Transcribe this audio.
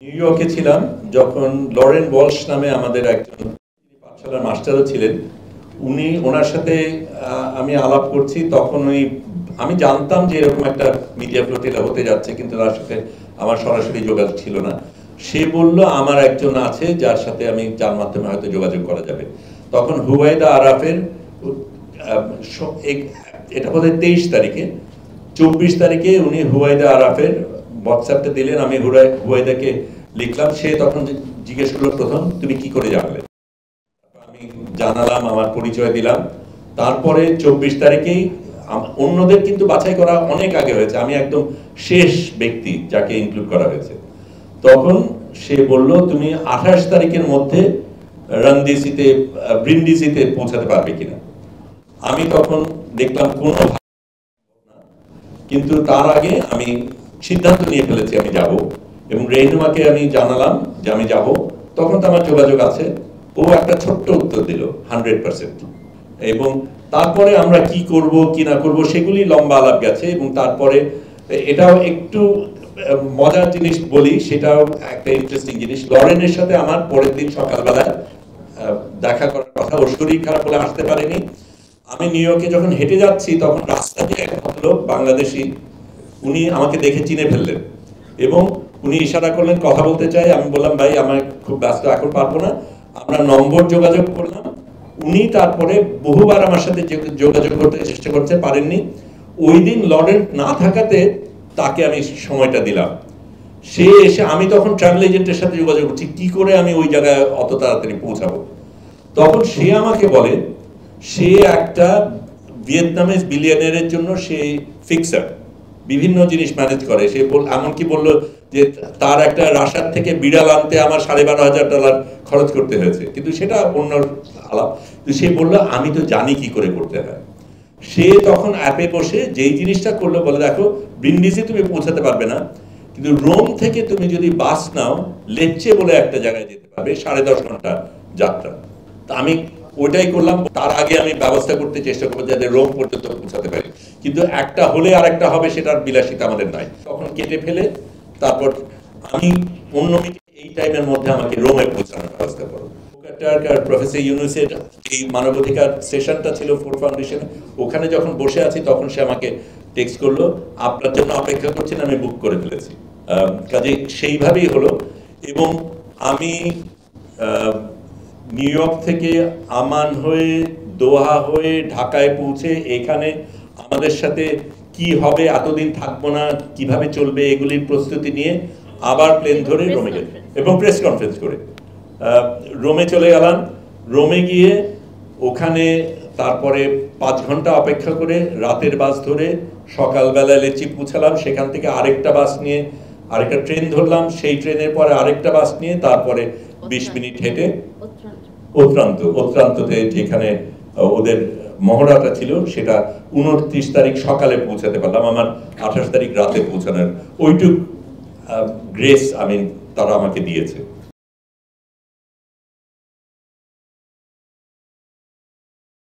New ইয়র্কে ছিলাম যখন লরেন ওয়ালশ নামে আমাদের একজন পাঠশালার মাস্টারও ছিলেন। ওনার সাথে আমি আলাপ করছি, তখন আমি জানতাম যে এরকম একটা মিডিয়া ফ্লোটিলা হতে যাচ্ছে, কিন্তু তার সাথে আমার সরাসরি যোগাযোগ ছিল না। সে বলল আমার একজন আছে যার মাধ্যমে হয়তো যোগাযোগ করা যাবে। তখন হুবাইদা আরাফের এটা বোধহয় 23 তারিখে, 24 তারিখে উনি হুবাইদা আরাফের হোয়াটসঅ্যাপটা দিলেন। আমি হুবাইদাকে লিখলাম। সে তখন জিজ্ঞেস করলো, প্রথম তুমি কি করে জানলে? আমি জানালাম, আমার পরিচয় দিলাম। তারপরে 24 তারিখেই অন্যদের কিন্তু বাছাই করা অনেক আগে হয়েছে, আমি একদম শেষ ব্যক্তি যাকে ইনক্লুড করা হয়েছে। তখন সে বলল তুমি 28 তারিখের মধ্যে ব্রিন্ডিসিতে পৌঁছাতে পারবে কিনা। আমি তখন দেখলাম কোনো, কিন্তু তার আগে আমি সিদ্ধান্ত নিয়ে ফেলেছি আমি যাব, এবং রেহনুমাকে আমি জানালাম যে আমি যাব। তখন তো আমার যোগাযোগ আছে। ও একটা ছোট্ট উত্তর দিল 100%। এবং তারপরে আমরা কি করব কি না করব সেগুলি লম্বা আলাপ গেছে। এবং তারপরে এটাও একটু মজার জিনিস বলি, সেটাও একটা ইন্টারেস্টিং জিনিস। লরেনের সাথে আমার পরের দিন সকালবেলায় দেখা করার কথা। ওর শরীর খারাপ বলে আসতে পারেনি। আমি নিউ ইয়র্কে যখন হেঁটে যাচ্ছি, তখন রাস্তা দিয়ে এক ভদ্রলোক বাংলাদেশি, উনি আমাকে দেখে চিনে ফেললেন এবং উনি ইশারা করলেন কথা বলতে চাই। আমি বললাম ভাই আমার খুব ব্যস্ত, এখন পারবো না। আমরা নম্বর যোগাযোগ করলাম। উনি তারপরে বহুবার আমার সাথে যোগাযোগ করতে চেষ্টা করতে পারেননি। ওই দিন লরেন্ট না থাকাতে তাকে আমি সময়টা দিলাম। সে এসে, আমি তখন ট্রাভেল এজেন্টের সাথে যোগাযোগ করছি কি করে আমি ওই জায়গায় অত তাড়াতাড়ি পৌঁছাবো। তখন সে আমাকে বলে সে একটা ভিয়েতনামিজ বিলিয়নারের জন্য সে ফিক্সার, বিভিন্ন জিনিস ম্যানেজ করে। সে এমনকি বললো যে তার একটা রাশিয়ার থেকে বিড়াল আনতে আমার $12,500 খরচ করতে হয়েছে, কিন্তু সেটা অন্য আলাপ। তো সে বললো আমি তো জানি কি করে করতে হয়। সে তখন অ্যাপে বসে যেই জিনিসটা করলো, বলে দেখো ব্রিন্ডিসি তুমি পৌঁছাতে পারবে না, কিন্তু রোম থেকে তুমি যদি বাস নাও লেচ্চে বলে একটা জায়গায় যেতে পারবে, 10.5 ঘন্টা যাত্রা। তা আমি ওইটাই করলাম। তার আগে আমি ব্যবস্থা করতে চেষ্টা করবো যাতে রোম পর্যন্ত পৌঁছাতে পারি, কিন্তু একটা হলে আর একটা হবে, সেটার বিলাসিতা আমাদের নাই। তখন কেটে ফেলে তারপর আমি অন্য এই টাইমের মধ্যে আমাকে রোমে পৌঁছানোর ব্যবস্থা করবো। প্রফেসর ইউনুসের এই মানবাধিকার সেশনটা ছিল ফোর্ড ফাউন্ডেশন, ওখানে যখন বসে আছি তখন সে আমাকে টেক্সট করলো, আপনার জন্য অপেক্ষা করছেন, আমি বুক করে ফেলেছি। কাজে সেইভাবেই হলো। এবং আমি নিউ ইয়র্ক থেকে আমান হয়ে, দোহা হয়ে, ঢাকায় পৌঁছে এখানে আমাদের সাথে কি হবে, এতদিন থাকবো না, কিভাবে চলবে, এগুলির প্রস্তুতি নিয়ে আবার প্লেন ধরে রোমে গেলাম এবং প্রেস কনফারেন্স করে রোমে চলে গেলাম। রোমে গিয়ে ওখানে তারপরে 5 ঘন্টা অপেক্ষা করে রাতের বাস ধরে সকালবেলা লেচি পৌঁছালাম। সেখান থেকে আরেকটা বাস নিয়ে আরেকটা ট্রেন ধরলাম, সেই ট্রেনের পরে আরেকটা বাস নিয়ে তারপরে 20 মিনিট হেঁটে অত্রান্ততে যেখানে ওদের মহড়াটা ছিল, সেটা 29 তারিখ সকালে পৌঁছাতে পারলাম। আমার 28 তারিখ রাতে পৌঁছানোর ওইটুক গ্রেস তারা আমাকে দিয়েছে।